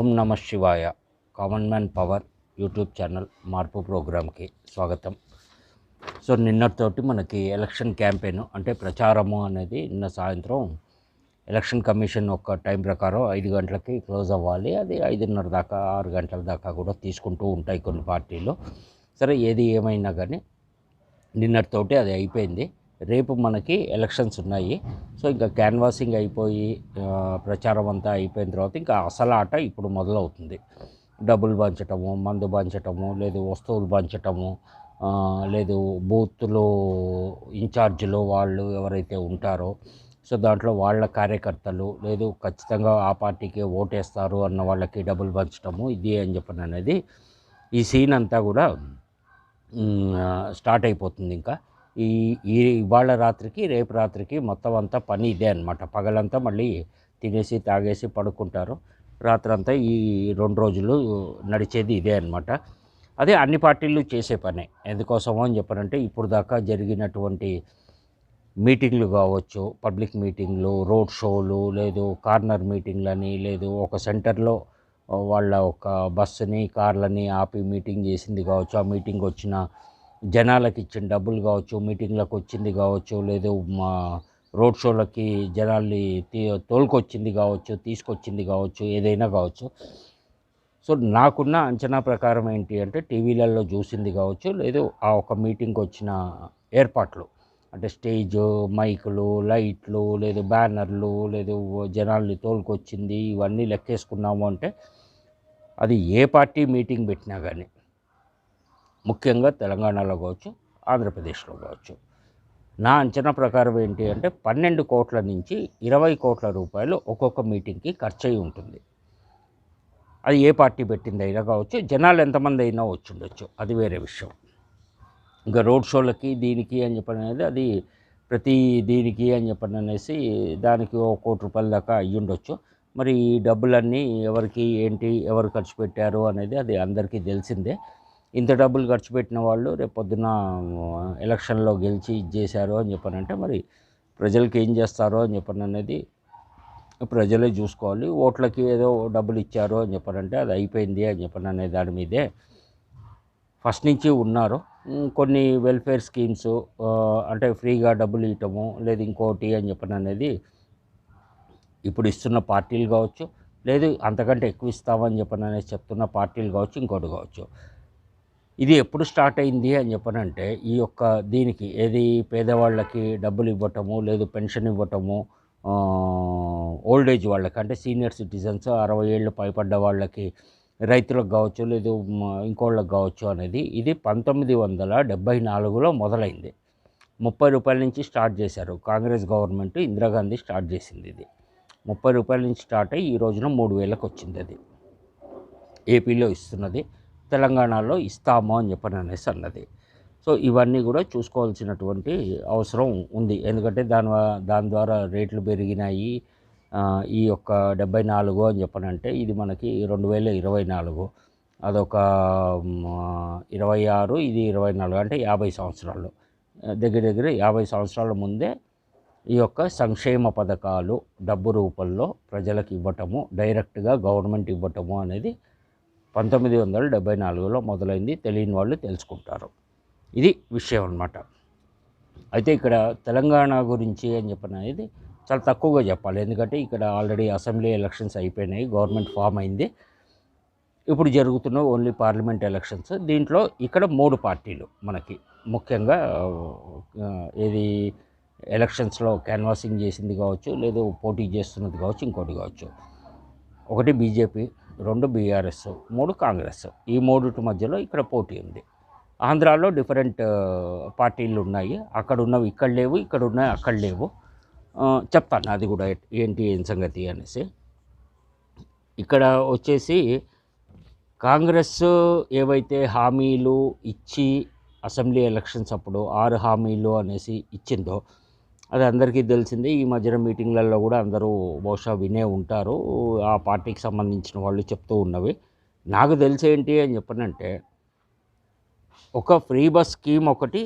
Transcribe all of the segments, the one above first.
ఓం నమ శివాయ. Common man power YouTube channel మార్పు ప్రోగ్రామ్కి స్వాగతం. సో నిన్నటితోటి మనకి ఎలక్షన్ క్యాంపెయిన్ అంటే ప్రచారము అనేది నిన్న సాయంత్రం ఎలక్షన్ కమిషన్ ఒక టైం ప్రకారం 5 గంటలకి క్లోజ్ అవ్వాలి. అది 5:30 దాకా 6 గంటల దాకా కూడా తీసుకుంటూ ఉంటాయి కొన్ని పార్టీలు. సరే ఏది ఏమైనా కానీ నిన్నటితోటి అది అయిపోయింది. రేపు మనకి ఎలక్షన్స్ ఉన్నాయి. సో ఇంకా క్యాన్వాసింగ్ అయిపోయి ప్రచారం అంతా అయిపోయిన తర్వాత ఇంకా అసలు ఆట ఇప్పుడు మొదలవుతుంది. డబ్బులు పంచటము, మందు పంచటము, లేదు వస్తువులు పంచటము, లేదు బూత్లో ఇన్ఛార్జీలు వాళ్ళు ఎవరైతే ఉంటారో సో దాంట్లో వాళ్ళ కార్యకర్తలు లేదు ఖచ్చితంగా ఆ పార్టీకి ఓటేస్తారు అన్న వాళ్ళకి డబ్బులు పంచటము ఇది అని చెప్పని అనేది ఈ సీన్ అంతా కూడా స్టార్ట్ అయిపోతుంది. ఇంకా ఇవాళ రాత్రికి రేపు రాత్రికి మొత్తం అంతా పని ఇదే అనమాట. పగలంతా మళ్ళీ తినేసి తాగేసి పడుకుంటారు, రాత్రంతా ఈ 2 రోజులు నడిచేది ఇదే అనమాట. అదే అన్ని పార్టీలు చేసే పనే. ఎందుకోసమో అని చెప్పారంటే ఇప్పుడు దాకా జరిగినటువంటి మీటింగ్లు కావచ్చు, పబ్లిక్ మీటింగ్లు, రోడ్ షోలు, లేదు కార్నర్ మీటింగ్లని, లేదు ఒక సెంటర్లో వాళ్ళ ఒక బస్సుని కార్లని ఆపి మీటింగ్ చేసింది కావచ్చు, ఆ మీటింగ్ వచ్చిన జనాలకి ఇచ్చిన డబ్బులు కావచ్చు, మీటింగ్లకు వచ్చింది కావచ్చు, లేదు మా రోడ్ షోలకి జనాల్ని తోలుకొచ్చింది కావచ్చు, తీసుకొచ్చింది కావచ్చు, ఏదైనా కావచ్చు. సో నాకున్న అంచనా ప్రకారం ఏంటి అంటే టీవీలలో చూసింది కావచ్చు, లేదు ఆ ఒక మీటింగ్కి వచ్చిన ఏర్పాట్లు అంటే స్టేజ్, మైకులు, లైట్లు, లేదు బ్యానర్లు, లేదు జనాల్ని తోలుకొచ్చింది, ఇవన్నీ లెక్కేసుకున్నాము అంటే అది ఏ పార్టీ మీటింగ్ పెట్టినా కానీ ముఖ్యంగా తెలంగాణలో కావచ్చు, ఆంధ్రప్రదేశ్లో కావచ్చు, నా అంచనా ప్రకారం ఏంటి అంటే 12 కోట్ల నుంచి 20 కోట్ల రూపాయలు ఒక్కొక్క మీటింగ్కి ఖర్చు అయి ఉంటుంది. అది ఏ పార్టీ పెట్టింది అయినా కావచ్చు, జనాలు ఎంతమంది అయినా వచ్చుండొచ్చు, అది వేరే విషయం. ఇంకా రోడ్ షోలకి దీనికి అని చెప్పని అనేది అది ప్రతి దీనికి అని చెప్పని అనేసి దానికి 1 కోటి రూపాయల దాకా అయ్యుండొచ్చు. మరి ఈ డబ్బులన్నీ ఎవరికి ఏంటి ఎవరు ఖర్చు పెట్టారు అనేది అది అందరికీ తెలిసిందే. ఇంత డబ్బులు ఖర్చు పెట్టిన వాళ్ళు రేపు పొద్దున ఎలక్షన్లో గెలిచి ఇది చేశారు అని చెప్పనంటే మరి ప్రజలకి ఏం చేస్తారో అని చెప్పని అనేది ప్రజలే చూసుకోవాలి. ఓట్లకి ఏదో డబ్బులు ఇచ్చారు అని చెప్పనంటే అది అయిపోయింది అని చెప్పని అనే దాని మీదే ఫస్ట్ నుంచి ఉన్నారు. కొన్ని వెల్ఫేర్ స్కీమ్స్ అంటే ఫ్రీగా డబ్బులు ఇవ్వటము, లేదు ఇంకోటి అని చెప్పని అనేది ఇప్పుడు ఇస్తున్న పార్టీలు కావచ్చు, లేదు అంతకంటే ఎక్కువ ఇస్తామని చెప్పని అనేది చెప్తున్న పార్టీలు కావచ్చు, ఇంకోటి కావచ్చు. ఇది ఎప్పుడు స్టార్ట్ అయింది అని చెప్పనంటే ఈ యొక్క దీనికి ఏది పేదవాళ్ళకి డబ్బులు ఇవ్వటము, లేదు పెన్షన్ ఇవ్వటము, ఓల్డ్ ఏజ్ వాళ్ళకి అంటే సీనియర్ సిటిజన్స్ 60 ఏళ్ళు పైపడ్డ వాళ్ళకి, రైతులకు కావచ్చు, లేదు ఇంకోళ్ళకి కావచ్చు అనేది ఇది 1974లో మొదలైంది. 30 రూపాయల నుంచి స్టార్ట్ చేశారు. కాంగ్రెస్ గవర్నమెంట్ ఇందిరాగాంధీ స్టార్ట్ చేసింది. ఇది 30 రూపాయల నుంచి స్టార్ట్ అయ్యి ఈ రోజున 3000కి వచ్చింది. అది ఏపీలో ఇస్తున్నది, తెలంగాణలో ఇస్తాము అని చెప్పని అనేసి అన్నది. సో ఇవన్నీ కూడా చూసుకోవాల్సినటువంటి అవసరం ఉంది. ఎందుకంటే దాని ద్వారా రేట్లు పెరిగినాయి. ఈ యొక్క 74 అని చెప్పనంటే ఇది మనకి 2024, అదొక 26, ఇది 24 అంటే 50 సంవత్సరాలు, దగ్గర దగ్గర 50 సంవత్సరాల ముందే ఈ యొక్క సంక్షేమ పథకాలు డబ్బు రూపంలో ప్రజలకు ఇవ్వటము, డైరెక్ట్గా గవర్నమెంట్ ఇవ్వటము అనేది 1974లో మొదలైంది. తెలియని వాళ్ళు తెలుసుకుంటారు. ఇది విషయం అన్నమాట. అయితే ఇక్కడ తెలంగాణ గురించి అని చెప్పని అనేది చాలా తక్కువగా చెప్పాలి. ఎందుకంటే ఇక్కడ ఆల్రెడీ అసెంబ్లీ ఎలక్షన్స్ అయిపోయినాయి, గవర్నమెంట్ ఫామ్ అయింది. ఇప్పుడు జరుగుతున్న ఓన్లీ పార్లమెంట్ ఎలక్షన్స్. దీంట్లో ఇక్కడ 3 పార్టీలు మనకి ముఖ్యంగా ఏది ఎలక్షన్స్లో క్యాన్వాసింగ్ చేసింది కావచ్చు, లేదు పోటీ చేస్తున్నది కావచ్చు, ఇంకోటి కావచ్చు. 1 బీజేపీ, 2 బీఆర్ఎస్, 3 కాంగ్రెస్. ఈ 3 మధ్యలో ఇక్కడ పోటీ ఉంది. ఆంధ్రాలో డిఫరెంట్ పార్టీలు ఉన్నాయి. అక్కడ ఉన్నవి ఇక్కడ లేవు, ఇక్కడ ఉన్నాయి అక్కడ లేవు. చెప్తాను అది కూడా ఏంటి ఏం సంగతి అనేసి. ఇక్కడ వచ్చేసి కాంగ్రెస్ ఏవైతే హామీలు ఇచ్చి అసెంబ్లీ ఎలక్షన్స్ అప్పుడు 6 హామీలు అనేసి ఇచ్చిందో అది అందరికీ తెలిసిందే. ఈ మధ్యన మీటింగ్లలో కూడా అందరూ బహుశా వినే ఉంటారు, ఆ పార్టీకి సంబంధించిన వాళ్ళు చెప్తూ ఉన్నవి. నాకు తెలిసేంటి అని చెప్పనంటే ఒక ఫ్రీ బస్ స్కీమ్ ఒకటి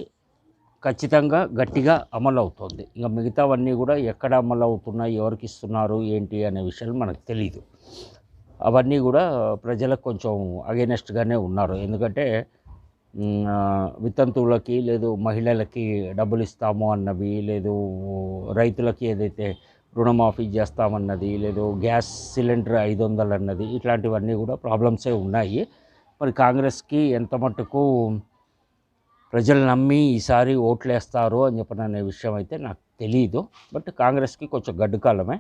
ఖచ్చితంగా గట్టిగా అమలు అవుతుంది. ఇంకా మిగతావన్నీ కూడా ఎక్కడ అమలు అవుతున్నాయి, ఎవరికి ఇస్తున్నారు ఏంటి అనే విషయాలు మనకు తెలీదు. అవన్నీ కూడా ప్రజలకు కొంచెం అగైనెస్ట్గానే ఉన్నారు. ఎందుకంటే వితంతువులకి లేదు మహిళలకి డబ్బులు ఇస్తాము అన్నవి, లేదు రైతులకి ఏదైతే రుణమాఫీ చేస్తామన్నది, లేదు గ్యాస్ సిలిండర్ 500 అన్నది, ఇట్లాంటివన్నీ కూడా ప్రాబ్లమ్సే ఉన్నాయి. మరి కాంగ్రెస్కి ఎంత మట్టుకు ప్రజలు నమ్మి ఈసారి ఓట్లేస్తారు అని చెప్పననే విషయం అయితే నాకు తెలీదు. బట్ కాంగ్రెస్కి కొంచెం గడ్డు కాలమే.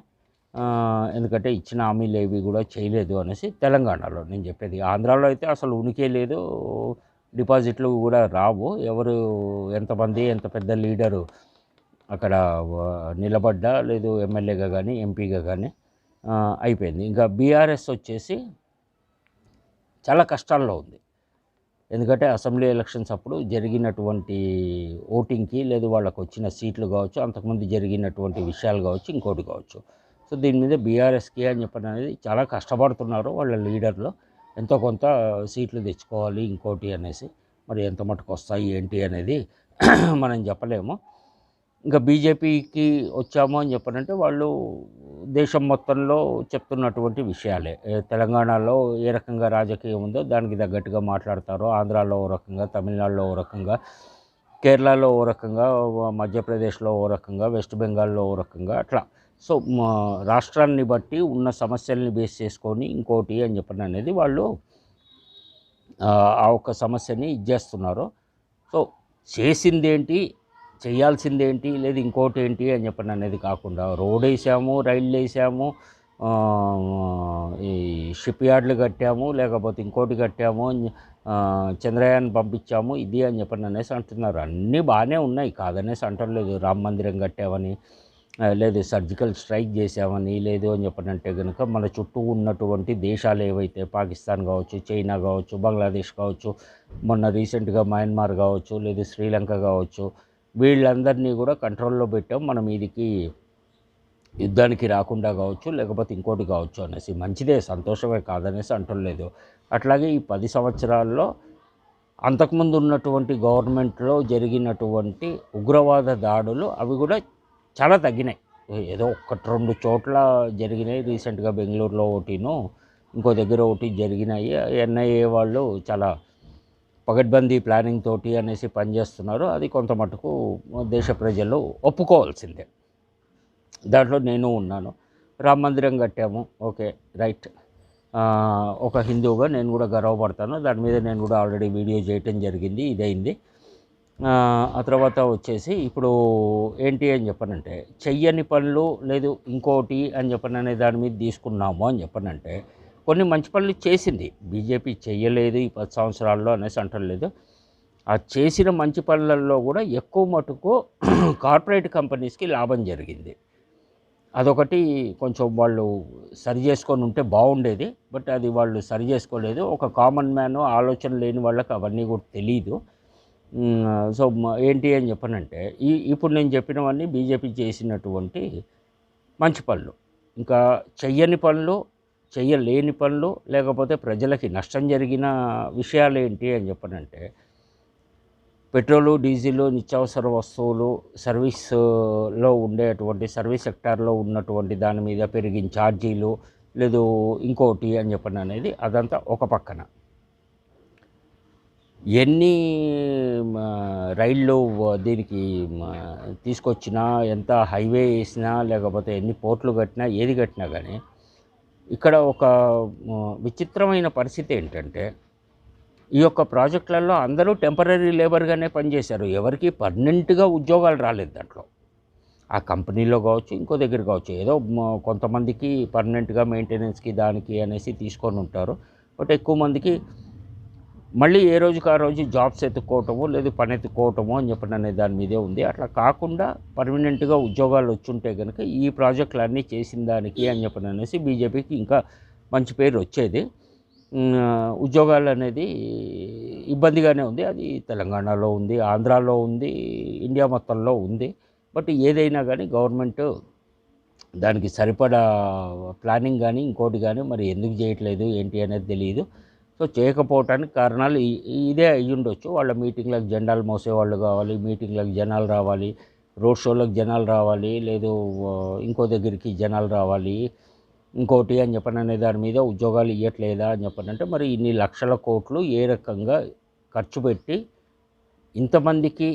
ఎందుకంటే ఇచ్చిన హామీలు ఏవి కూడా చేయలేదు అనేసి తెలంగాణలో నేను చెప్పేది. ఆంధ్రాలో అయితే అసలు ఉనికే లేదు, డిపాజిట్లు కూడా రావు. ఎవరు ఎంతమంది ఎంత పెద్ద లీడరు అక్కడ నిలబడ్డా, లేదు ఎమ్మెల్యేగా కానీ ఎంపీగా కానీ అయిపోయింది. ఇంకా బీఆర్ఎస్ వచ్చేసి చాలా కష్టాల్లో ఉంది. ఎందుకంటే అసెంబ్లీ ఎలక్షన్స్ అప్పుడు జరిగినటువంటి ఓటింగ్కి, లేదు వాళ్ళకు వచ్చిన సీట్లు కావచ్చు, అంతకుముందు జరిగినటువంటి విషయాలు కావచ్చు, ఇంకోటి కావచ్చు. సో దీని మీద బీఆర్ఎస్కి అని చెప్పని అనేది చాలా కష్టపడుతున్నారు వాళ్ళ లీడర్లు. ఎంతో కొంత సీట్లు తెచ్చుకోవాలి ఇంకోటి అనేసి. మరి ఎంత మటుకు వస్తాయి ఏంటి అనేది మనం చెప్పలేము. ఇంకా బీజేపీకి వచ్చాము అని చెప్పనంటే వాళ్ళు దేశం మొత్తంలో చెప్తున్నటువంటి విషయాలే. తెలంగాణలో ఏ రకంగా రాజకీయం ఉందో దానికి తగ్గట్టుగా మాట్లాడతారో, ఆంధ్రాలో ఓ రకంగా, తమిళనాడులో ఓ రకంగా, కేరళలో ఓ రకంగా, మధ్యప్రదేశ్లో ఓ రకంగా, వెస్ట్ బెంగాల్లో ఓ రకంగా, అట్లా. సో రాష్ట్రాన్ని బట్టి ఉన్న సమస్యల్ని బేస్ చేసుకొని ఇంకోటి అని చెప్పని అనేది వాళ్ళు ఆ ఒక్క సమస్యని ఇచ్చేస్తున్నారు. సో చేసిందేంటి, చేయాల్సిందేంటి, లేదు ఇంకోటి ఏంటి అని చెప్పని అనేది కాకుండా రోడ్ వేసాము, రైళ్ళు వేసాము, ఈ షిప్ యార్డ్లు కట్టాము, లేకపోతే ఇంకోటి కట్టాము, చంద్రయాన్ పంపించాము, ఇది అని చెప్పని అనేసి అంటున్నారు. అన్నీ బాగానే ఉన్నాయి, కాదనేసి అంటలేదు. రామ మందిరం కట్టామని, లేదు సర్జికల్ స్ట్రైక్ చేసామని, లేదు అని చెప్పనంటే కనుక మన చుట్టూ ఉన్నటువంటి దేశాలు ఏవైతే పాకిస్తాన్ కావచ్చు, చైనా కావచ్చు, బంగ్లాదేశ్ కావచ్చు, మొన్న రీసెంట్గా మయన్మార్ కావచ్చు, లేదు శ్రీలంక కావచ్చు, వీళ్ళందరినీ కూడా కంట్రోల్లో పెట్టాం, మన మీదికి యుద్ధానికి రాకుండా కావచ్చు, లేకపోతే ఇంకోటి కావచ్చు అనేసి. మంచిదే, సంతోషమే, కాదనేసి అంటలేదు. అట్లాగే ఈ 10 సంవత్సరాల్లో అంతకుముందు ఉన్నటువంటి గవర్నమెంట్లో జరిగినటువంటి ఉగ్రవాద దాడులు అవి కూడా చాలా తగ్గినాయి. ఏదో 1-2 చోట్ల జరిగినాయి. రీసెంట్గా బెంగళూరులో ఒకటిను, ఇంకో దగ్గర ఒకటి జరిగినాయి. ఎన్ఐఏ వాళ్ళు చాలా పగడ్బందీ ప్లానింగ్ తోటి అనేసి పనిచేస్తున్నారు. అది కొంత మటుకు దేశ ప్రజలు ఒప్పుకోవాల్సిందే. దాంట్లో నేను ఉన్నాను. రామ మందిరం కట్టాము, ఓకే, రైట్. ఒక హిందువుగా నేను కూడా గర్వపడతాను. దాని మీద నేను కూడా ఆల్రెడీ వీడియో చేయటం జరిగింది, ఇదైంది. ఆ తర్వాత వచ్చేసి ఇప్పుడు ఏంటి అని చెప్పనంటే, చెయ్యని పనులు లేదు ఇంకోటి అని చెప్పననే దాని మీద తీసుకున్నాము అని చెప్పనంటే, కొన్ని మంచి పనులు చేసింది బీజేపీ. చెయ్యలేదు ఈ 10 సంవత్సరాల్లో అనేసి అంటలేదు. ఆ చేసిన మంచి పనులలో కూడా ఎక్కువ మటుకు కార్పొరేట్ కంపెనీస్కి లాభం జరిగింది. అదొకటి కొంచెం వాళ్ళు సరి చేసుకొని ఉంటే బాగుండేది. బట్ అది వాళ్ళు సరి చేసుకోలేదు. ఒక కామన్ మ్యాన్, ఆలోచన లేని వాళ్ళకి అవన్నీ కూడా తెలీదు. సో ఏంటి అని చెప్పనంటే, ఇప్పుడు నేను చెప్పినవన్నీ బీజేపీ చేసినటువంటి మంచి పనులు. ఇంకా చెయ్యని పనులు, చెయ్యలేని పనులు, లేకపోతే ప్రజలకి నష్టం జరిగిన విషయాలు ఏంటి అని చెప్పనంటే, పెట్రోలు, డీజిలు, నిత్యావసర వస్తువులు, సర్వీస్లో ఉండేటువంటి సర్వీస్ సెక్టార్లో ఉన్నటువంటి దాని మీద పెరిగిన ఛార్జీలు, లేదు ఇంకోటి అని చెప్పని అనేది అదంతా ఒక పక్కన. ఎన్ని రైళ్ళు దీనికి తీసుకొచ్చినా, ఎంత హైవే వేసినా, లేకపోతే ఎన్ని పోర్ట్లు కట్టినా, ఏది కట్టినా కానీ ఇక్కడ ఒక విచిత్రమైన పరిస్థితి ఏంటంటే, ఈ యొక్క ప్రాజెక్టులలో అందరూ టెంపరరీ లేబర్గానే పనిచేశారు. ఎవరికి పర్మనెంట్గా ఉద్యోగాలు రాలేదు దాంట్లో. ఆ కంపెనీలో కావచ్చు, ఇంకో దగ్గర కావచ్చు. ఏదో కొంతమందికి పర్మనెంట్గా మెయింటెనెన్స్కి దానికి అనేసి తీసుకొని ఉంటారు. బట్ ఎక్కువ మందికి మళ్ళీ ఏ రోజుకి ఆ రోజు జాబ్స్ ఎత్తుక్కోవటము, లేదు పని ఎత్తుక్కోవటము అని చెప్పిన అనే దాని మీదే ఉంది. అట్లా కాకుండా పర్మనెంట్గా ఉద్యోగాలు వచ్చుంటే కనుక ఈ ప్రాజెక్టులు అన్నీ చేసిన దానికి అని చెప్పిన అనేసి బీజేపీకి ఇంకా మంచి పేరు వచ్చేది. ఉద్యోగాలు అనేది ఇబ్బందిగానే ఉంది. అది తెలంగాణలో ఉంది, ఆంధ్రాలో ఉంది, ఇండియా మొత్తంలో ఉంది. బట్ ఏదైనా కానీ గవర్నమెంట్ దానికి సరిపడా ప్లానింగ్ కానీ ఇంకోటి కానీ మరి ఎందుకు చేయట్లేదు ఏంటి అనేది తెలియదు. సో చేయకపోవటానికి కారణాలు ఇదే అయ్యి ఉండొచ్చు. వాళ్ళ మీటింగ్లకు జెండాలు మోసేవాళ్ళు కావాలి, మీటింగ్లకు జనాలు రావాలి, రోడ్ షోలకు జనాలు రావాలి, లేదు ఇంకో దగ్గరికి జనాలు రావాలి, ఇంకోటి అని చెప్పననే దాని మీద ఉద్యోగాలు ఇవ్వట్లేదా అని చెప్పనంటే మరి ఇన్ని లక్షల కోట్లు ఏ రకంగా ఖర్చు పెట్టి ఇంతమందికి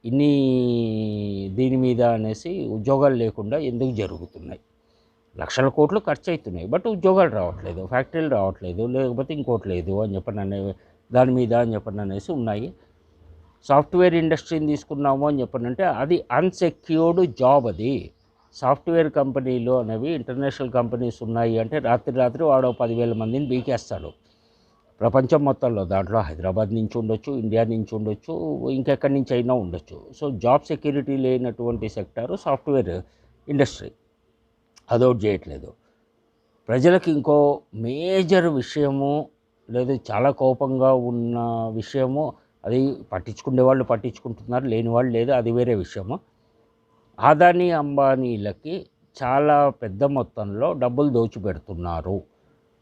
ఇన్ని దీని మీద అనేసి ఉద్యోగాలు లేకుండా ఎందుకు జరుగుతున్నాయి? లక్షల కోట్లు ఖర్చు అవుతున్నాయి, బట్ ఉద్యోగాలు రావట్లేదు, ఫ్యాక్టరీలు రావట్లేదు, లేకపోతే ఇంకోటి లేదు అని చెప్పననే దాని మీద అని చెప్పననేసి ఉన్నాయి. సాఫ్ట్వేర్ ఇండస్ట్రీని తీసుకున్నాము అని చెప్పనంటే అది అన్సెక్యూర్డ్ జాబ్. అది సాఫ్ట్వేర్ కంపెనీలు అనేవి ఇంటర్నేషనల్ కంపెనీస్ ఉన్నాయి అంటే రాత్రి వాడు 10,000 మందిని బీకేస్తాడు ప్రపంచం మొత్తంలో. దాంట్లో హైదరాబాద్ నుంచి ఉండొచ్చు, ఇండియా నుంచి ఉండొచ్చు, ఇంకెక్కడి నుంచి అయినా ఉండొచ్చు. సో జాబ్ సెక్యూరిటీ లేనటువంటి సెక్టారు సాఫ్ట్వేర్ ఇండస్ట్రీ. అదొకటి చేయట్లేదు. ప్రజలకు ఇంకో మేజర్ విషయము లేదు, చాలా కోపంగా ఉన్న విషయము, అది పట్టించుకునే వాళ్ళు పట్టించుకుంటున్నారు, లేని వాళ్ళు లేదు, అది వేరే విషయము. అదానీ అంబానీలకి చాలా పెద్ద మొత్తంలో డబ్బులు దోచిపెడుతున్నారు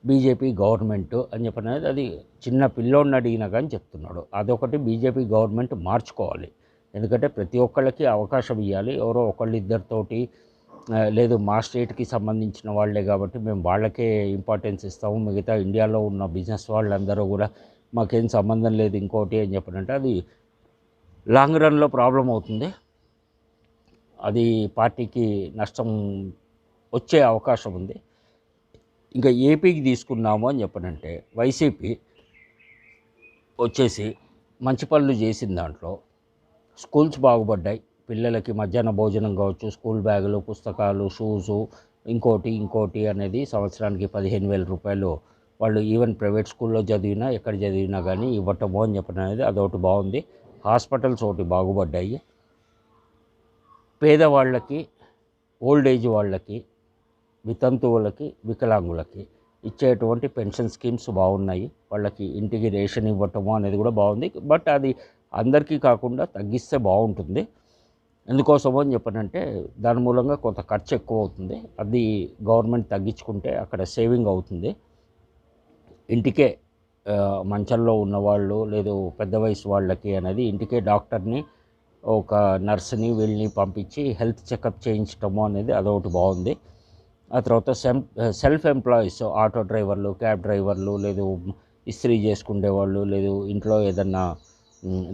బీజేపీ గవర్నమెంట్ అని చెప్పనేది అది చిన్న పిల్లోడిని అడిగినా కానీ చెప్తున్నాడు. అదొకటి బీజేపీ గవర్నమెంట్ మార్చుకోవాలి. ఎందుకంటే ప్రతి ఒక్కళ్ళకి అవకాశం ఇవ్వాలి. ఎవరో ఒకళ్ళిద్దరితోటి లేదు మా స్టేట్కి సంబంధించిన వాళ్ళే కాబట్టి మేము వాళ్ళకే ఇంపార్టెన్స్ ఇస్తాము, మిగతా ఇండియాలో ఉన్న బిజినెస్ వాళ్ళందరూ కూడా మాకేం సంబంధం లేదు ఇంకోటి అని చెప్పనంటే అది లాంగ్ రన్లో ప్రాబ్లం అవుతుంది. అది పార్టీకి నష్టం వచ్చే అవకాశం ఉంది. ఇంకా ఏపీకి తీసుకున్నాము అని చెప్పనంటే వైసీపీ వచ్చేసి మంచి పనులు చేసిన దాంట్లో స్కూల్స్ బాగుపడ్డాయి. పిల్లలకి మధ్యాహ్న భోజనం కావచ్చు, స్కూల్ బ్యాగులు, పుస్తకాలు, షూసు, ఇంకోటి అనేది సంవత్సరానికి 15,000 రూపాయలు వాళ్ళు ఈవెన్ ప్రైవేట్ స్కూల్లో చదివినా ఎక్కడ చదివినా కానీ ఇవ్వటము అని చెప్పడం అనేది అదొకటి బాగుంది. హాస్పిటల్స్ ఒకటి బాగుపడ్డాయి. పేదవాళ్ళకి, ఓల్డ్ ఏజ్ వాళ్ళకి, వితంతువులకి, వికలాంగులకి ఇచ్చేటువంటి పెన్షన్ స్కీమ్స్ బాగున్నాయి. వాళ్ళకి ఇంటికి రేషన్ ఇవ్వటము అనేది కూడా బాగుంది. బట్ అది అందరికీ కాకుండా తగ్గిస్తే బాగుంటుంది. ఎందుకోసమో అని చెప్పనంటే దాని మూలంగా కొంత ఖర్చు ఎక్కువ అవుతుంది. అది గవర్నమెంట్ తగ్గించుకుంటే అక్కడ సేవింగ్ అవుతుంది. ఇంటికే మంచంలో ఉన్నవాళ్ళు లేదు పెద్ద వయసు వాళ్ళకి అనేది ఇంటికే డాక్టర్ని, ఒక నర్స్ని వీళ్ళని పంపించి హెల్త్ చెకప్ చేయించటము అనేది అదొకటి బాగుంది. ఆ తర్వాత సెల్ఫ్ ఎంప్లాయీస్, ఆటో డ్రైవర్లు, క్యాబ్ డ్రైవర్లు, లేదు ఇస్త్రీ చేసుకునేవాళ్ళు, లేదు ఇంట్లో ఏదన్నా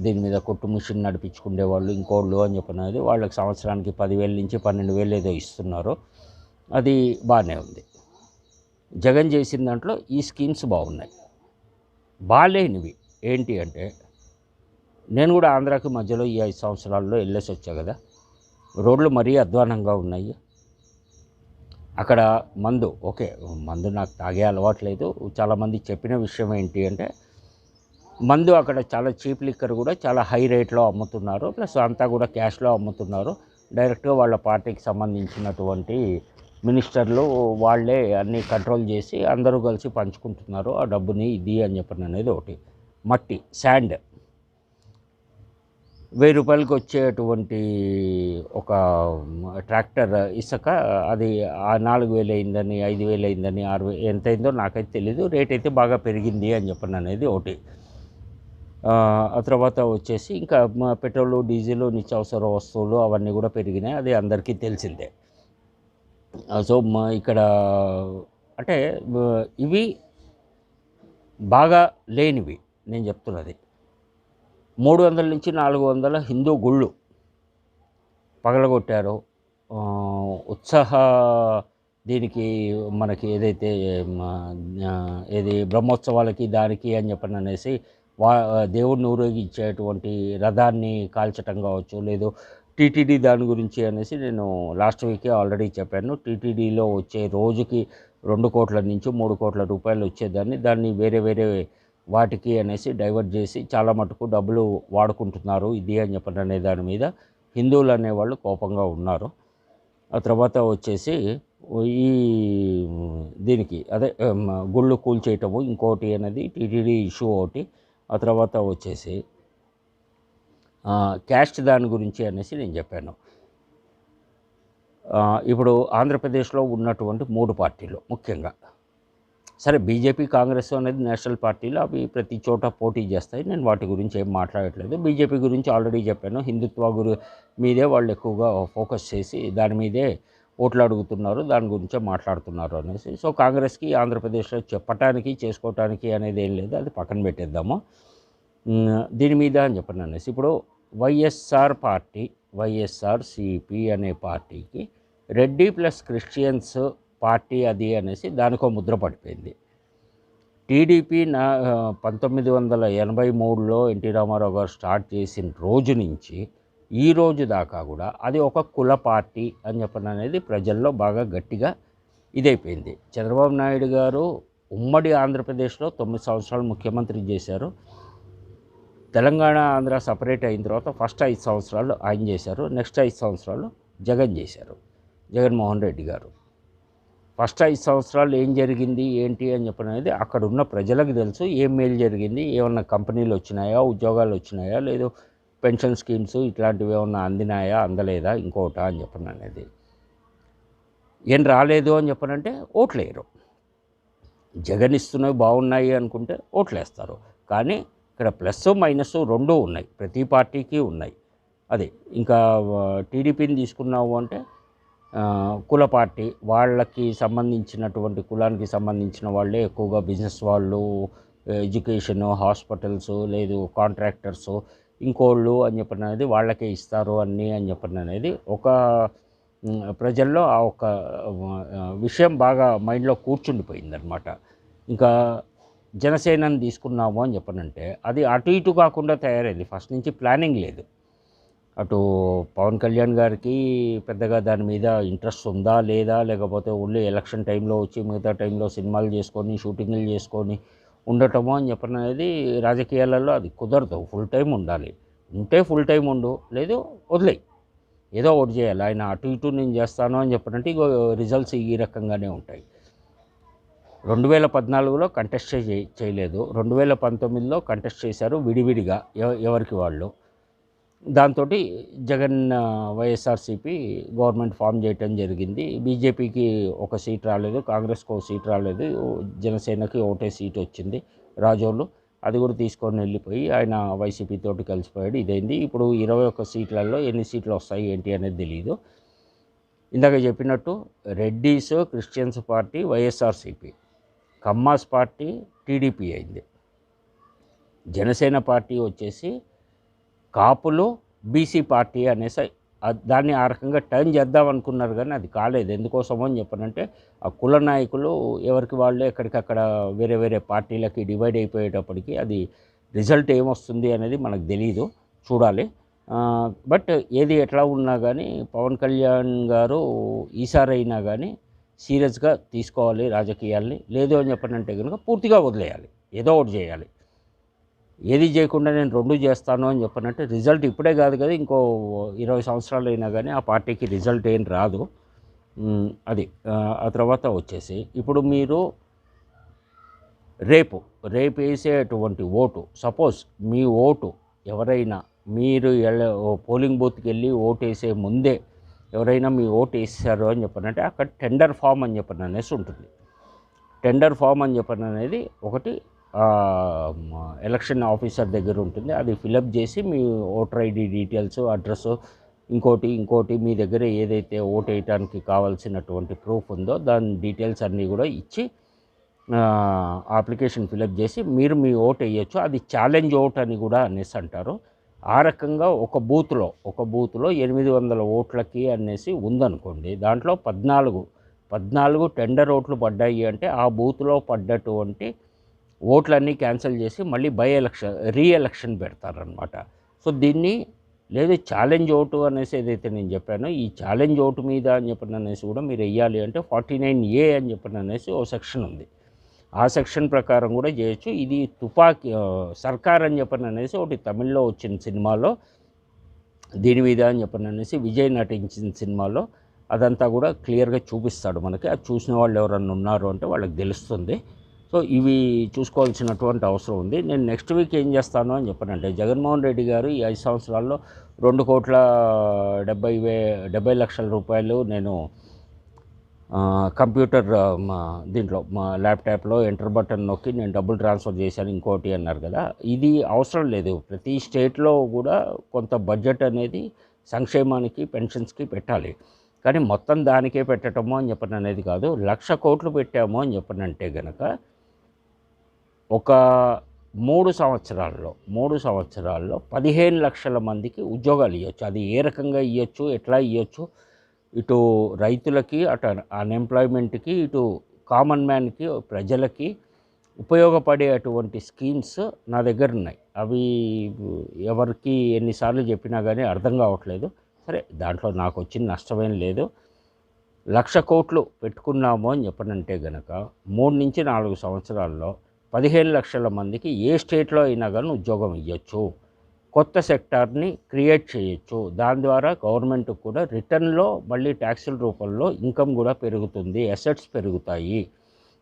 దీని మీద కొట్టు మిషన్ నడిపించుకునేవాళ్ళు, ఇంకోళ్ళు అని చెప్పినది వాళ్ళకి సంవత్సరానికి 10,000 నుంచి 12,000 ఏదో ఇస్తున్నారు. అది బాగానే ఉంది. జగన్ చేసిన దాంట్లో ఈ స్కీమ్స్ బాగున్నాయి. బాగాలేనివి ఏంటి అంటే నేను కూడా ఆంధ్రాకి మధ్యలో ఈ 5 సంవత్సరాల్లో వెళ్ళేసి వచ్చా కదా, రోడ్లు మరీ అధ్వానంగా ఉన్నాయి. అక్కడ మందు ఓకే, మందు నాకు తాగే అలవాట్లేదు. చాలామంది చెప్పిన విషయం ఏంటి అంటే మందు అక్కడ చాలా చీప్ లిక్కర్ కూడా చాలా హై రేట్లో అమ్ముతున్నారు, ప్లస్ అంతా కూడా క్యాష్లో అమ్ముతున్నారు. డైరెక్ట్గా వాళ్ళ పార్టీకి సంబంధించినటువంటి మినిస్టర్లు వాళ్ళే అన్నీ కంట్రోల్ చేసి అందరూ కలిసి పంచుకుంటున్నారు ఆ డబ్బుని. ఇది అని చెప్పిన అనేది ఒకటి. మట్టి, శాండ్ 1,000 రూపాయలకి వచ్చేటువంటి ఒక ట్రాక్టర్ ఇసుక అది 4,000 అయిందని, 5,000 అయిందని, 6,000 ఎంత అయిందో నాకైతే తెలీదు. రేట్ అయితే బాగా పెరిగింది అని చెప్పిన అనేది ఒకటి. ఆ తర్వాత వచ్చేసి ఇంకా పెట్రోలు, డీజిలు, నిత్యావసర వస్తువులు అవన్నీ కూడా పెరిగినాయి. అది అందరికీ తెలిసిందే. సో ఇక్కడ అంటే ఇవి బాగా లేనివి నేను చెప్తున్నది. 300 నుంచి 400 హిందూ గుళ్ళు పగలగొట్టారు. ఉత్సాహ దీనికి మనకి ఏదైతే ఏది బ్రహ్మోత్సవాలకి దానికి అని చెప్పని అనేసి దేవుడిని ఊరేగించేటువంటి రథాన్ని కాల్చటం కావచ్చు, లేదు టీటీడీ దాని గురించి అనేసి నేను లాస్ట్ వీకే ఆల్రెడీ చెప్పాను. టీటీడీలో వచ్చే రోజుకి 2 కోట్ల నుంచి 3 కోట్ల రూపాయలు వచ్చేదాన్ని దాన్ని వేరే వాటికి అనేసి డైవర్ట్ చేసి చాలా మటుకు డబ్బులు వాడుకుంటున్నారు ఇది అని చెప్పండి అనే దాని మీద హిందువులు అనేవాళ్ళు కోపంగా ఉన్నారు. ఆ తర్వాత వచ్చేసి ఈ దీనికి అదే గుళ్ళు కూల్చేయటము ఇంకోటి అనేది టీటీడీ ఇష్యూ ఒకటి. ఆ తర్వాత వచ్చేసి క్యాస్ట్ దాని గురించి అనేసి నేను చెప్పాను. ఇప్పుడు ఆంధ్రప్రదేశ్లో ఉన్నటువంటి 3 పార్టీలు ముఖ్యంగా, సరే బీజేపీ, కాంగ్రెస్ అనేది నేషనల్ పార్టీలు, అవి ప్రతి చోట పోటీ చేస్తాయి. నేను వాటి గురించి ఏం మాట్లాడట్లేదు. బీజేపీ గురించి ఆల్రెడీ చెప్పాను. హిందుత్వ మీదే వాళ్ళు ఎక్కువగా ఫోకస్ చేసి దాని మీదే ఓట్లు అడుగుతున్నారు, దాని గురించే మాట్లాడుతున్నారు అనేసి. సో కాంగ్రెస్కి ఆంధ్రప్రదేశ్లో చెప్పటానికి చేసుకోవటానికి అనేది ఏం లేదు, అది పక్కన పెట్టేద్దాము. దీని మీద అని చెప్పండి అనేసి ఇప్పుడు వైఎస్ఆర్ పార్టీ, వైఎస్ఆర్సిపి అనే పార్టీకి రెడ్డి ప్లస్ క్రిస్టియన్స్ పార్టీ అది అనేసి దానికో ముద్ర పడిపోయింది. టీడీపీ 1983లో ఎన్టీ రామారావు గారు స్టార్ట్ చేసిన రోజు నుంచి ఈ రోజు దాకా కూడా అది ఒక కుల పార్టీ అని చెప్పడం అనేది ప్రజల్లో బాగా గట్టిగా ఇదైపోయింది. చంద్రబాబు నాయుడు గారు ఉమ్మడి ఆంధ్రప్రదేశ్లో 9 సంవత్సరాలు ముఖ్యమంత్రి చేశారు. తెలంగాణ ఆంధ్ర సపరేట్ అయిన తర్వాత ఫస్ట్ 5 సంవత్సరాలు ఆయన చేశారు, నెక్స్ట్ 5 సంవత్సరాలు జగన్ చేశారు, జగన్మోహన్ రెడ్డి గారు. ఫస్ట్ 5 సంవత్సరాలు ఏం జరిగింది ఏంటి అని చెప్పడం అనేది అక్కడ ఉన్న ప్రజలకు తెలుసు. ఏం మేలు జరిగింది, ఏమన్నా కంపెనీలు వచ్చినాయా, ఉద్యోగాలు వచ్చినాయా, లేదు పెన్షన్ స్కీమ్స్ ఇట్లాంటివి ఏమన్నా అందినాయా, అందలేదా, ఇంకోటా అని చెప్పడం అనేది. ఏం రాలేదు అని చెప్పనంటే ఓట్లేయరు. జగన్ ఇస్తున్నవి బాగున్నాయి అనుకుంటే ఓట్లేస్తారు. కానీ ఇక్కడ ప్లస్ మైనస్ రెండూ ఉన్నాయి, ప్రతి పార్టీకి ఉన్నాయి. అదే ఇంకా టీడీపీని తీసుకున్నావు అంటే కుల పార్టీ, వాళ్ళకి సంబంధించినటువంటి కులానికి సంబంధించిన వాళ్ళే ఎక్కువగా బిజినెస్ వాళ్ళు, ఎడ్యుకేషను, హాస్పిటల్స్, లేదు కాంట్రాక్టర్సు, ఇంకోళ్ళు అని చెప్పిన అనేది వాళ్ళకే ఇస్తారు అన్నీ అని చెప్పిన అనేది ఒక ప్రజల్లో ఆ ఒక విషయం బాగా మైండ్లో కూర్చుండిపోయిందనమాట. ఇంకా జనసేనని తీసుకున్నాము అని చెప్పనంటే అది అటు ఇటు కాకుండా తయారైంది. ఫస్ట్ నుంచి ప్లానింగ్ లేదు. అటు పవన్ కళ్యాణ్ గారికి పెద్దగా దాని మీద ఇంట్రెస్ట్ ఉందా లేదా, లేకపోతే ఓన్లీ ఎలక్షన్ టైంలో వచ్చి మిగతా టైంలో సినిమాలు చేసుకొని షూటింగ్లు చేసుకొని ఉండటము అని చెప్పడం అనేది రాజకీయాలలో అది కుదరదు. ఫుల్ టైం ఉండాలి. ఉంటే ఫుల్ టైం ఉండు, లేదు వదిలేయి, ఏదో ఒకటి చేయాలి. ఆయన అటు ఇటు నేను చేస్తాను అని చెప్పనంటే ఇగో రిజల్ట్స్ ఈ రకంగానే ఉంటాయి. 2014లో కంటెస్ట్ చేయలేదు, 2019లో కంటెస్ట్ చేశారు విడివిడిగా ఎవరికి వాళ్ళు. దాంతో జగన్ వైఎస్ఆర్సీపీ గవర్నమెంట్ ఫామ్ చేయటం జరిగింది. బీజేపీకి ఒక సీట్ రాలేదు, కాంగ్రెస్కి ఒక సీట్ రాలేదు, జనసేనకి ఒకటే సీట్ వచ్చింది రాజోళ్ళు. అది కూడా తీసుకొని వెళ్ళిపోయి ఆయన వైసీపీ తోటి కలిసిపోయాడు. ఇదైంది. ఇప్పుడు 21 సీట్లలో ఎన్ని సీట్లు వస్తాయి ఏంటి అనేది తెలియదు. ఇందాక చెప్పినట్టు Reddys Christians party YSRCP, Kammas party TDP అయింది. జనసేన పార్టీ వచ్చేసి కాపులు బీసీ పార్టీ అనేసి దాన్ని ఆ రకంగా టర్న్ చేద్దాం అనుకున్నారు, కానీ అది కాలేదు. ఎందుకోసమో అని చెప్పనంటే ఆ కుల నాయకులు ఎవరికి వాళ్ళు ఎక్కడికక్కడ వేరే వేరే పార్టీలకి డివైడ్ అయిపోయేటప్పటికి అది రిజల్ట్ ఏమొస్తుంది అనేది మనకు తెలియదు, చూడాలి. బట్ ఏది ఎట్లా ఉన్నా కానీ పవన్ కళ్యాణ్ గారు ఈసారైనా కానీ సీరియస్గా తీసుకోవాలి రాజకీయాల్ని. లేదు అని చెప్పనంటే కనుక పూర్తిగా వదిలేయాలి, ఏదో ఒకటి చేయాలి. ఏది చేయకుండా నేను రెండు చేస్తాను అని చెప్పనంటే రిజల్ట్ ఇప్పుడే కాదు కదా, ఇంకో 20 సంవత్సరాలు అయినా కానీ ఆ పార్టీకి రిజల్ట్ ఏం రాదు. అది ఆ తర్వాత వచ్చేసి ఇప్పుడు మీరు రేపు వేసేటువంటి ఓటు, సపోజ్ మీ ఓటు ఎవరైనా మీరు పోలింగ్ బూత్కి వెళ్ళి ఓటు వేసే ముందే ఎవరైనా మీ ఓటు వేసారు అని చెప్పనంటే అక్కడ టెండర్ ఫామ్ అని చెప్పని అనేసి ఉంటుంది. టెండర్ ఫామ్ అని చెప్పని అనేది ఒకటి ఎలక్షన్ ఆఫీసర్ దగ్గర ఉంటుంది. అది ఫిలప్ చేసి మీ ఓటర్ ఐడి డీటెయిల్స్, అడ్రస్, ఇంకోటి మీ దగ్గర ఏదైతే ఓటు వేయడానికి కావాల్సినటువంటి ప్రూఫ్ ఉందో దాని డీటెయిల్స్ అన్నీ కూడా ఇచ్చి అప్లికేషన్ ఫిలప్ చేసి మీరు మీ ఓటు వేయచ్చు. అది ఛాలెంజ్ ఓట్ అని కూడా అనేసి అంటారు. ఆ రకంగా ఒక బూత్లో 800 ఓట్లకి అనేసి ఉందనుకోండి, దాంట్లో 14 టెండర్ ఓట్లు పడ్డాయి అంటే ఆ బూత్లో పడ్డటువంటి ఓట్లన్నీ క్యాన్సిల్ చేసి మళ్ళీ రీఎలక్షన్ పెడతారనమాట. సో దీన్ని లేదు ఛాలెంజ్ ఓటు అనేసి ఏదైతే నేను చెప్పానో ఈ ఛాలెంజ్ ఓటు మీద అని చెప్పిన అనేసి కూడా మీరు వెయ్యాలి అంటే 49A అని చెప్పిన అనేసి ఓ సెక్షన్ ఉంది. ఆ సెక్షన్ ప్రకారం కూడా చేయొచ్చు. ఇది సర్కార్ అని చెప్పిన అనేసి ఒకటి తమిళ్లో వచ్చిన సినిమాలో దీని మీద అని చెప్పిన అనేసి విజయ్ నటించిన సినిమాలో అదంతా కూడా క్లియర్గా చూపిస్తాడు మనకి. అది చూసిన వాళ్ళు ఎవరన్నా ఉన్నారు అంటే వాళ్ళకి తెలుస్తుంది. సో ఇవి చూసుకోవాల్సినటువంటి అవసరం ఉంది. నేను నెక్స్ట్ వీక్ ఏం చేస్తాను అని చెప్పనంటే జగన్మోహన్ రెడ్డి గారు ఈ 5 సంవత్సరాల్లో 2,70,00,000 రూపాయలు నేను కంప్యూటర్ దీంట్లో మా ల్యాప్టాప్లో ఎంటర్ బటన్ నొక్కి నేను డబ్బులు ట్రాన్స్ఫర్ చేశాను ఇంకోటి అన్నారు కదా. ఇది అవసరం లేదు. ప్రతి స్టేట్లో కూడా కొంత బడ్జెట్ అనేది సంక్షేమానికి, పెన్షన్స్కి పెట్టాలి. కానీ మొత్తం దానికే పెట్టటము అని చెప్పని అనేది కాదు. 1,00,000 కోట్లు పెట్టాము అని చెప్పనంటే గనక ఒక 3 సంవత్సరాల్లో 15,00,000 మందికి ఉద్యోగాలు ఇవ్వచ్చు. అది ఏ రకంగా ఇవ్వచ్చు, ఎట్లా ఇవ్వచ్చు, ఇటు రైతులకి, అటు అన్‌ఎంప్లాయ్‌మెంట్‌కి, ఇటు కామన్ మ్యాన్‌కి, ప్రజలకి ఉపయోగపడే అటువంటి స్కీమ్స్ నా దగ్గర ఉన్నాయి. అవి ఎవరికి ఎన్నిసార్లు చెప్పినా కానీ అర్థం కావట్లేదు. సరే, దాంట్లో నాకు వచ్చిన నష్టమేం లేదు. 1,00,000 కోట్లు పెట్టుకున్నాము అని చెప్పనంటే గనక 3-4 సంవత్సరాల్లో 15,00,000 మందికి ఏ స్టేట్లో అయినా కానీ ఉద్యోగం ఇవ్వచ్చు. కొత్త సెక్టార్ని క్రియేట్ చేయొచ్చు. దాని ద్వారా గవర్నమెంట్కి కూడా రిటర్న్లో మళ్ళీ ట్యాక్సుల రూపంలో ఇన్కమ్ కూడా పెరుగుతుంది, అసెట్స్ పెరుగుతాయి.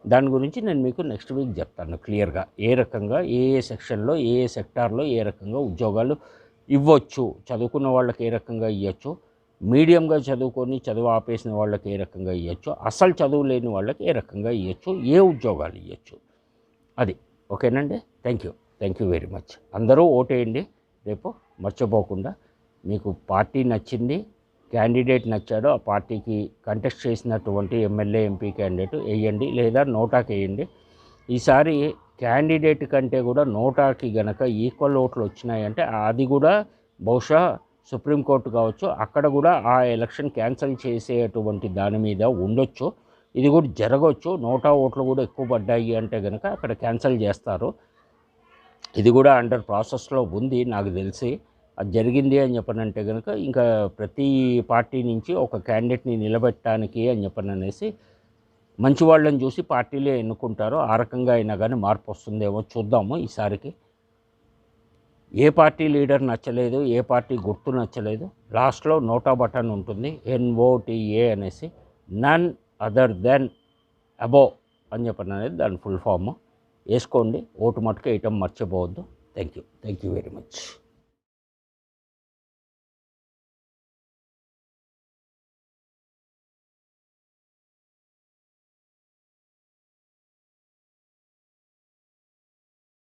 దాని గురించి నేను మీకు నెక్స్ట్ వీక్ చెప్తాను క్లియర్గా. ఏ రకంగా ఏ సెక్షన్లో ఏ సెక్టార్లో ఏ రకంగా ఉద్యోగాలు ఇవ్వచ్చు, చదువుకున్న వాళ్ళకి ఏ రకంగా ఇవ్వచ్చు, మీడియంగా చదువుకొని చదువు ఆపేసిన వాళ్ళకి ఏ రకంగా ఇవ్వచ్చు, అసలు చదువు లేని వాళ్ళకి ఏ రకంగా ఇవ్వచ్చు, ఏ ఉద్యోగాలు ఇవ్వచ్చు, అది ఓకేనండి. Thank you very much. అందరూ ఓటేయండి రేపు మర్చిపోకుండా. మీకు పార్టీ నచ్చింది, క్యాండిడేట్ నచ్చాడో ఆ పార్టీకి కంటెస్ట్ చేసినటువంటి ఎమ్మెల్యే, ఎంపీ క్యాండిడేట్ వేయండి, లేదా నోటాకి వేయండి. ఈసారి క్యాండిడేట్ కంటే కూడా నోటాకి గనక ఈక్వల్ ఓట్లు వచ్చినాయంటే అది కూడా బహుశా సుప్రీంకోర్టు కావచ్చు, అక్కడ కూడా ఆ ఎలక్షన్ క్యాన్సిల్ చేసేటువంటి దాని మీద ఉండొచ్చు. ఇది కూడా జరగవచ్చు. నోటా ఓట్లు కూడా ఎక్కువ పడ్డాయి అంటే కనుక అక్కడ క్యాన్సిల్ చేస్తారు. ఇది కూడా అండర్ ప్రాసెస్లో ఉంది నాకు తెలిసి. అది జరిగింది అని చెప్పనంటే కనుక ఇంకా ప్రతి పార్టీ నుంచి ఒక క్యాండిడేట్ని నిలబెట్టడానికి అని చెప్పననేసి మంచి వాళ్ళని చూసి పార్టీలే ఎన్నుకుంటారు. ఆ రకంగా అయినా కానీ మార్పు వస్తుందేమో చూద్దాము ఈసారికి. ఏ పార్టీ లీడర్ నచ్చలేదు, ఏ పార్టీ గుర్తు నచ్చలేదు, లాస్ట్లో నోటా బటన్ ఉంటుంది, NOTA అనేసి, నన్ అదర్ దెన్ అబోవ్ అని చెప్పననేది దాని ఫుల్ ఫామ్. వేసుకోండి, ఓటు మట్టుకు వేయటం మర్చిపోవద్దు. Thank you very much.